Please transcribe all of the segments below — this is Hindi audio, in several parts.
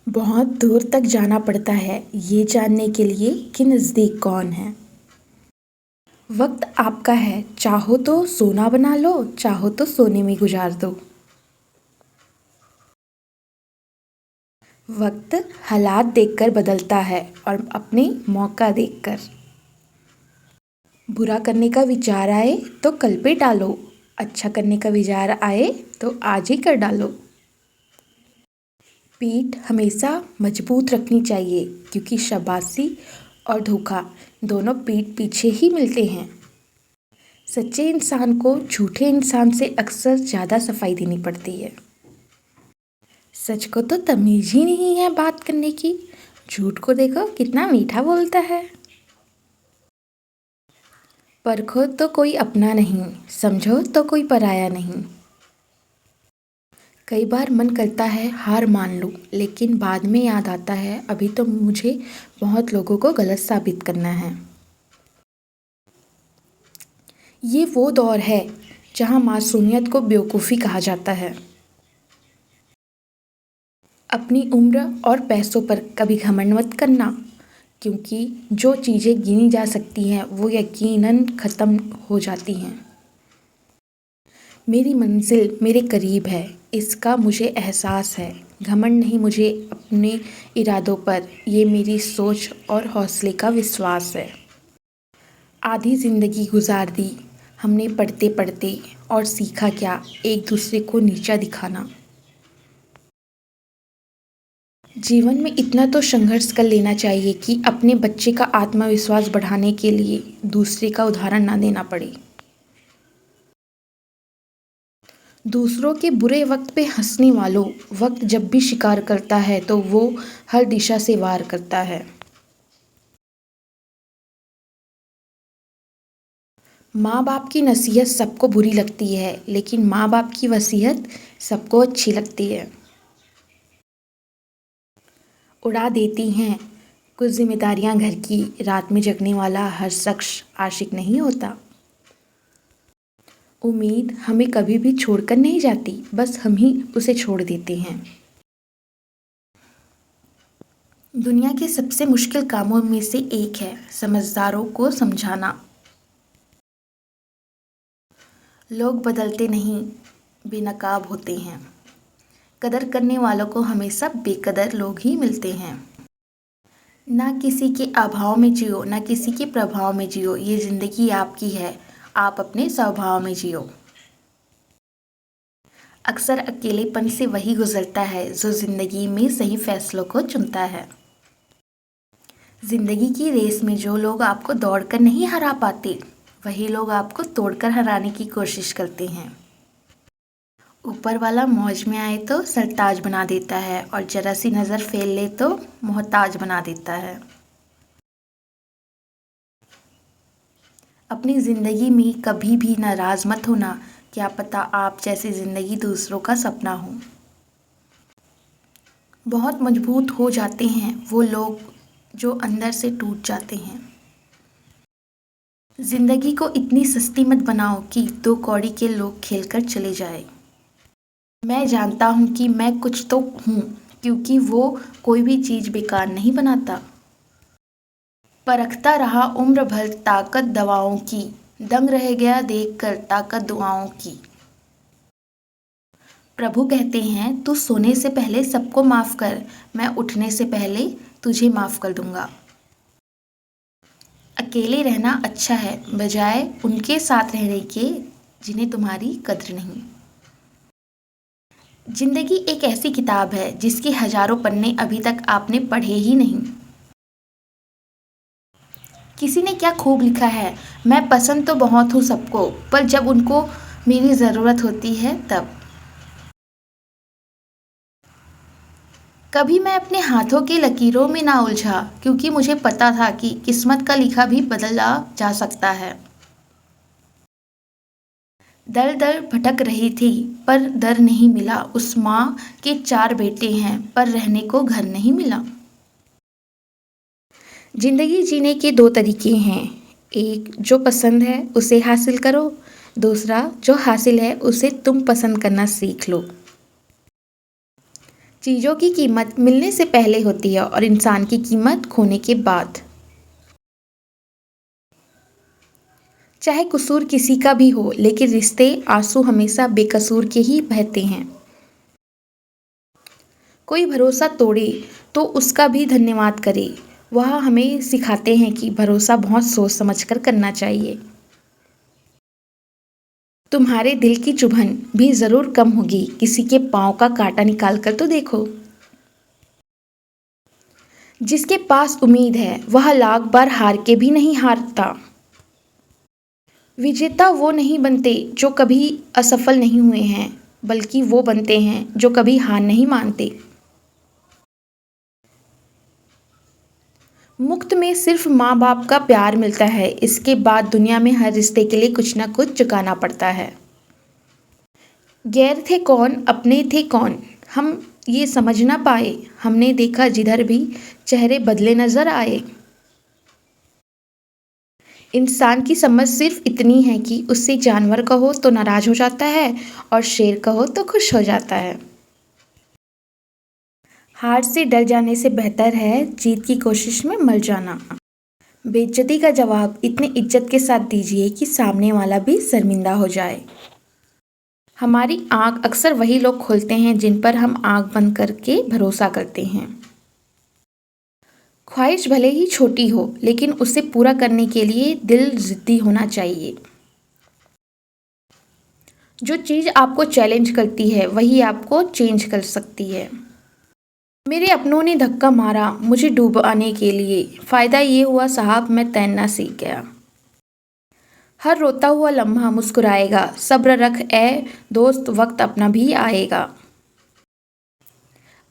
बहुत दूर तक जाना पड़ता है ये जानने के लिए कि नज़दीक कौन है। वक्त आपका है, चाहो तो सोना बना लो, चाहो तो सोने में गुजार दो। वक्त हालात देखकर बदलता है और अपने मौका देखकर। बुरा करने का विचार आए तो कल पे टालो, अच्छा करने का विचार आए तो आज ही कर डालो। पीठ हमेशा मजबूत रखनी चाहिए क्योंकि शाबाशी और धोखा दोनों पीठ पीछे ही मिलते हैं। सच्चे इंसान को झूठे इंसान से अक्सर ज़्यादा सफाई देनी पड़ती है। सच को तो तमीज़ ही नहीं है बात करने की, झूठ को देखो कितना मीठा बोलता है। परखो तो कोई अपना नहीं, समझो तो कोई पराया नहीं। कई बार मन करता है हार मान लूं, लेकिन बाद में याद आता है अभी तो मुझे बहुत लोगों को गलत साबित करना है। ये वो दौर है जहां मासूमियत को बेवकूफ़ी कहा जाता है। अपनी उम्र और पैसों पर कभी घमंड मत करना, क्योंकि जो चीज़ें गिनी जा सकती हैं वो यकीनन ख़त्म हो जाती हैं। मेरी मंजिल मेरे करीब है, इसका मुझे एहसास है। घमंड नहीं मुझे अपने इरादों पर, ये मेरी सोच और हौसले का विश्वास है। आधी ज़िंदगी गुजार दी हमने पढ़ते पढ़ते, और सीखा क्या, एक दूसरे को नीचा दिखाना। जीवन में इतना तो संघर्ष कर लेना चाहिए कि अपने बच्चे का आत्मविश्वास बढ़ाने के लिए दूसरे का उदाहरण ना देना पड़े। दूसरों के बुरे वक्त पे हंसने वालों, वक्त जब भी शिकार करता है तो वो हर दिशा से वार करता है। माँ बाप की नसीहत सबको बुरी लगती है, लेकिन माँ बाप की वसीयत सबको अच्छी लगती है। उड़ा देती हैं कुछ जिम्मेदारियां घर की, रात में जगने वाला हर शख्स आशिक नहीं होता। उम्मीद हमें कभी भी छोड़कर नहीं जाती, बस हम ही उसे छोड़ देते हैं। दुनिया के सबसे मुश्किल कामों में से एक है समझदारों को समझाना। लोग बदलते नहीं, बेनकाब होते हैं। कदर करने वालों को हमेशा बेकदर लोग ही मिलते हैं। ना किसी के अभाव में जियो, ना किसी के प्रभाव में जियो, ये ज़िंदगी आपकी है, आप अपने स्वभाव में जियो। अक्सर अकेलेपन से वही गुजरता है जो ज़िंदगी में सही फैसलों को चुनता है। ज़िंदगी की रेस में जो लोग आपको दौड़कर नहीं हरा पाते, वही लोग आपको तोड़कर हराने की कोशिश करते हैं। ऊपर वाला मौज में आए तो सरताज बना देता है, और जरा सी नज़र फेर ले तो मोहताज बना देता है। अपनी ज़िंदगी में कभी भी नाराज़ मत होना, क्या पता आप जैसी ज़िंदगी दूसरों का सपना हो। बहुत मजबूत हो जाते हैं वो लोग जो अंदर से टूट जाते हैं। ज़िंदगी को इतनी सस्ती मत बनाओ कि दो कौड़ी के लोग खेलकर चले जाए। मैं जानता हूँ कि मैं कुछ तो हूँ, क्योंकि वो कोई भी चीज़ बेकार नहीं बनाता। परखता रहा उम्र भर ताकत दवाओं की, दंग रह गया देखकर ताकत दुआओं की। प्रभु कहते हैं तू सोने से पहले सबको माफ़ कर, मैं उठने से पहले तुझे माफ़ कर दूंगा। अकेले रहना अच्छा है बजाय उनके साथ रहने के जिन्हें तुम्हारी कद्र नहीं। जिंदगी एक ऐसी किताब है जिसके हजारों पन्ने अभी तक आपने पढ़े ही नहीं। किसी ने क्या खूब लिखा है, मैं पसंद तो बहुत हूँ सबको, पर जब उनको मेरी ज़रूरत होती है तब। कभी मैं अपने हाथों के लकीरों में ना उलझा, क्योंकि मुझे पता था कि किस्मत का लिखा भी बदला जा सकता है। दर दर भटक रही थी पर दर नहीं मिला, उस माँ के चार बेटे हैं पर रहने को घर नहीं मिला। जिंदगी जीने के दो तरीके हैं, एक जो पसंद है उसे हासिल करो, दूसरा जो हासिल है उसे तुम पसंद करना सीख लो। चीज़ों की कीमत मिलने से पहले होती है और इंसान की कीमत खोने के बाद। चाहे कसूर किसी का भी हो, लेकिन रिश्ते आंसू हमेशा बेकसूर के ही बहते हैं। कोई भरोसा तोड़े तो उसका भी धन्यवाद करे। वह हमें सिखाते हैं कि भरोसा बहुत सोच समझकर करना चाहिए। तुम्हारे दिल की चुभन भी ज़रूर कम होगी, किसी के पाँव का कांटा निकाल कर तो देखो। जिसके पास उम्मीद है वह लाख बार हार के भी नहीं हारता। विजेता वो नहीं बनते जो कभी असफल नहीं हुए हैं, बल्कि वो बनते हैं जो कभी हार नहीं मानते। मुफ्त में सिर्फ माँ बाप का प्यार मिलता है, इसके बाद दुनिया में हर रिश्ते के लिए कुछ ना कुछ चुकाना पड़ता है। गैर थे कौन अपने थे कौन, हम ये समझ ना पाए। हमने देखा जिधर भी चेहरे बदले नजर आए। इंसान की समझ सिर्फ इतनी है कि उससे जानवर कहो तो नाराज हो जाता है और शेर कहो तो खुश हो जाता है। हार से डर जाने से बेहतर है जीत की कोशिश में मर जाना। बेइज्जती का जवाब इतने इज्जत के साथ दीजिए कि सामने वाला भी शर्मिंदा हो जाए। हमारी आंख अक्सर वही लोग खोलते हैं जिन पर हम आंख बंद करके भरोसा करते हैं। ख्वाहिश भले ही छोटी हो, लेकिन उसे पूरा करने के लिए दिल जिद्दी होना चाहिए। जो चीज़ आपको चैलेंज करती है वही आपको चेंज कर सकती है। मेरे अपनों ने धक्का मारा मुझे डूबाने के लिए, फ़ायदा ये हुआ साहब मैं तैरना सीख गया। हर रोता हुआ लम्हा मुस्कुराएगा, सब्र रख ए दोस्त वक्त अपना भी आएगा।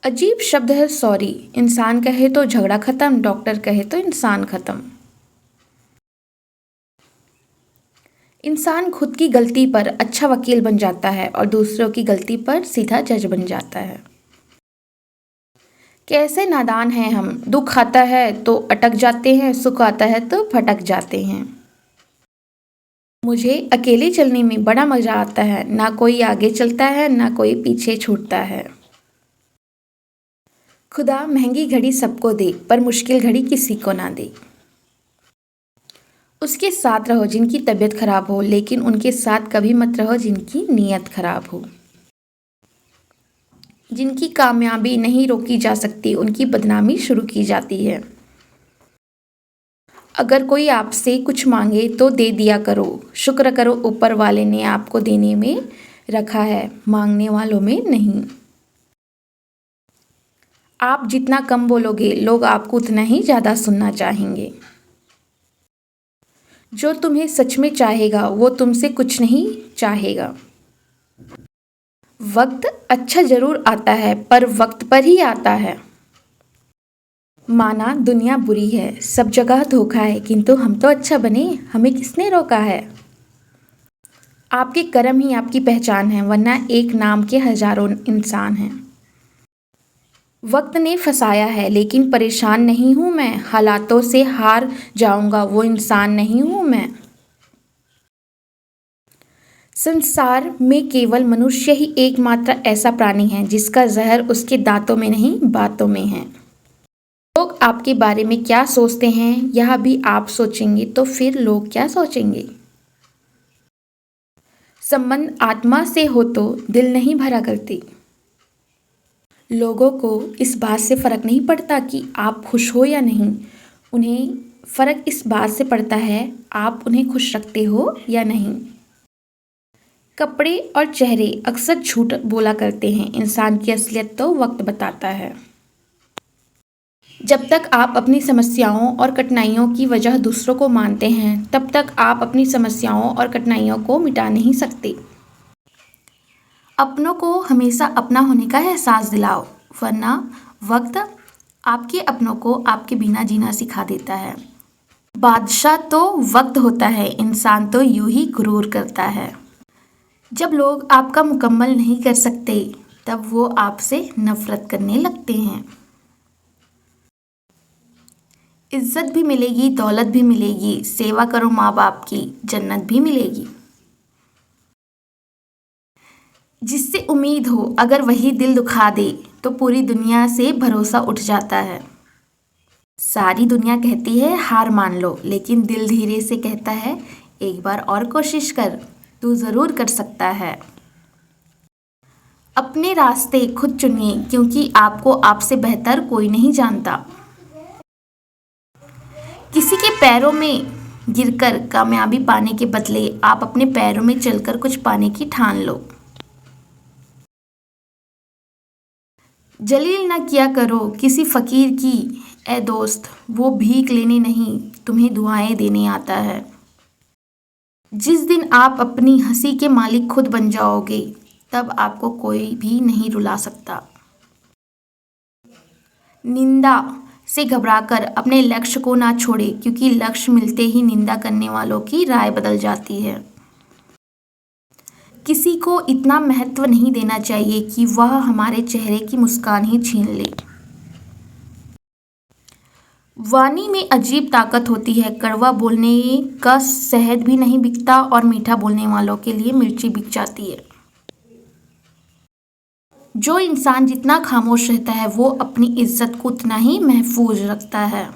अजीब शब्द है सॉरी, इंसान कहे तो झगड़ा खत्म, डॉक्टर कहे तो इंसान खत्म। इंसान खुद की गलती पर अच्छा वकील बन जाता है और दूसरों की गलती पर सीधा जज बन जाता है। कैसे नादान हैं हम, दुख आता है तो अटक जाते हैं, सुख आता है तो भटक जाते हैं। मुझे अकेले चलने में बड़ा मज़ा आता है, ना कोई आगे चलता है ना कोई पीछे छूटता है। खुदा महंगी घड़ी सबको दे पर मुश्किल घड़ी किसी को ना दे। उसके साथ रहो जिनकी तबीयत खराब हो, लेकिन उनके साथ कभी मत रहो जिनकी नीयत खराब हो। जिनकी कामयाबी नहीं रोकी जा सकती उनकी बदनामी शुरू की जाती है। अगर कोई आपसे कुछ मांगे तो दे दिया करो, शुक्र करो ऊपर वाले ने आपको देने में रखा है, मांगने वालों में नहीं। आप जितना कम बोलोगे लोग आपको उतना ही ज़्यादा सुनना चाहेंगे। जो तुम्हें सच में चाहेगा वो तुमसे कुछ नहीं चाहेगा। वक्त अच्छा जरूर आता है पर वक्त पर ही आता है। माना दुनिया बुरी है, सब जगह धोखा है, किंतु हम तो अच्छा बने, हमें किसने रोका है। आपके कर्म ही आपकी पहचान है, वरना एक नाम के हजारों इंसान हैं। वक्त ने फंसाया है लेकिन परेशान नहीं हूँ मैं, हालातों से हार जाऊंगा वो इंसान नहीं हूँ मैं। संसार में केवल मनुष्य ही एकमात्र ऐसा प्राणी है जिसका जहर उसके दांतों में नहीं बातों में है। लोग आपके बारे में क्या सोचते हैं यह भी आप सोचेंगे तो फिर लोग क्या सोचेंगे। संबंध आत्मा से हो तो दिल नहीं भरा करती। लोगों को इस बात से फर्क नहीं पड़ता कि आप खुश हो या नहीं, उन्हें फर्क इस बात से पड़ता है आप उन्हें खुश रखते हो या नहीं। कपड़े और चेहरे अक्सर झूठ बोला करते हैं, इंसान की असलियत तो वक्त बताता है। जब तक आप अपनी समस्याओं और कठिनाइयों की वजह दूसरों को मानते हैं तब तक आप अपनी समस्याओं और कठिनाइयों को मिटा नहीं सकते। अपनों को हमेशा अपना होने का एहसास दिलाओ, वरना वक्त आपके अपनों को आपके बिना जीना सिखा देता है। बादशाह तो वक्त होता है, इंसान तो यूं ही गुरूर करता है। जब लोग आपका मुकम्मल नहीं कर सकते तब वो आपसे नफरत करने लगते हैं। इज्जत भी मिलेगी, दौलत भी मिलेगी, सेवा करो माँ बाप की, जन्नत भी मिलेगी। जिससे उम्मीद हो अगर वही दिल दुखा दे तो पूरी दुनिया से भरोसा उठ जाता है। सारी दुनिया कहती है हार मान लो, लेकिन दिल धीरे से कहता है एक बार और कोशिश कर, तू ज़रूर कर सकता है। अपने रास्ते खुद चुनिए क्योंकि आपको आपसे बेहतर कोई नहीं जानता। किसी के पैरों में गिरकर कामयाबी पाने के बदले आप अपने पैरों में चलकर कुछ पाने की ठान लो। जलील न किया करो किसी फ़कीर की ए दोस्त, वो भीख लेने नहीं तुम्हें दुआएं देने आता है। जिस दिन आप अपनी हंसी के मालिक खुद बन जाओगे तब आपको कोई भी नहीं रुला सकता। निंदा से घबराकर अपने लक्ष्य को ना छोड़े क्योंकि लक्ष्य मिलते ही निंदा करने वालों की राय बदल जाती है। किसी को इतना महत्व नहीं देना चाहिए कि वह हमारे चेहरे की मुस्कान ही छीन ले। वाणी में अजीब ताकत होती है, कड़वा बोलने का शहद भी नहीं बिकता और मीठा बोलने वालों के लिए मिर्ची बिक जाती है। जो इंसान जितना खामोश रहता है वो अपनी इज्जत को उतना ही महफूज रखता है।